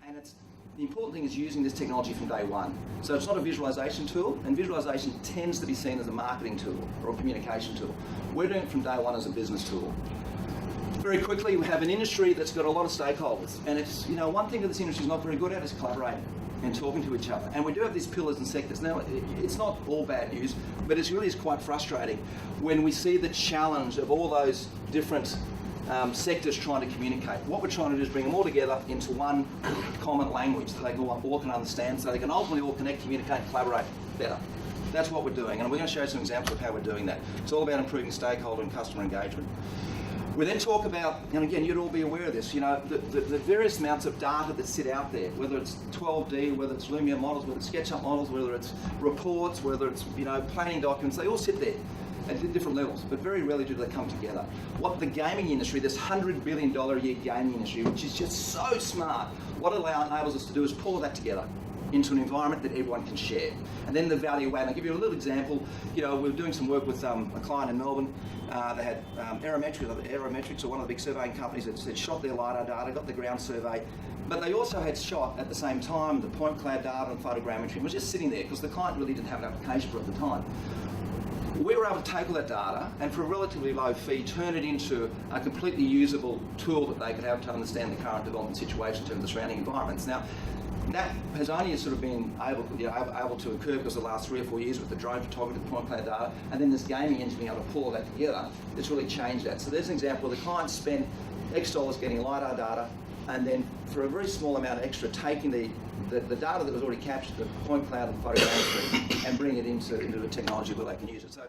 and the important thing is using this technology from day one. So it's not a visualization tool, and visualization tends to be seen as a marketing tool or a communication tool. We're doing it from day one as a business tool. Very quickly, we have an industry that's got a lot of stakeholders, and it's, one thing that this industry is not very good at is collaborating and talking to each other. And we do have these pillars and sectors. Now, it's not all bad news, but it really is quite frustrating when we see the challenge of all those different sectors trying to communicate. What we're trying to do is bring them all together into one common language so they all can understand, so they can ultimately all connect, communicate, and collaborate better. That's what we're doing, and we're going to show you some examples of how we're doing that. It's all about improving stakeholder and customer engagement. We then talk about, and again, you'd all be aware of this, the various amounts of data that sit out there, whether it's 12D, whether it's Lumia models, whether it's SketchUp models, whether it's reports, whether it's planning documents, they all sit there at different levels, but very rarely do they come together. What the gaming industry, this $100 billion a year gaming industry, which is just so smart, what it enables us to do is pull that together into an environment that everyone can share. And then the value add. I'll give you a little example. We were doing some work with a client in Melbourne. They had Aerometrics, or one of the big surveying companies that shot their LiDAR data, got the ground survey, but they also had shot at the same time the point cloud data and photogrammetry. It was just sitting there because the client really didn't have an application for it at the time. We were able to take all that data and for a relatively low fee turn it into a completely usable tool that they could have to understand the current development situation in terms of the surrounding environments. Now, that has only sort of been able to occur because of the last 3 or 4 years with the drone photography, the point cloud data, and then this gaming engine being able to pull all that together. It's really changed that. So there's an example where the client spent X dollars getting LiDAR data, and then for a very small amount of extra, taking the data that was already captured, the point cloud and photogrammetry, and bring it into a technology where they can use it. So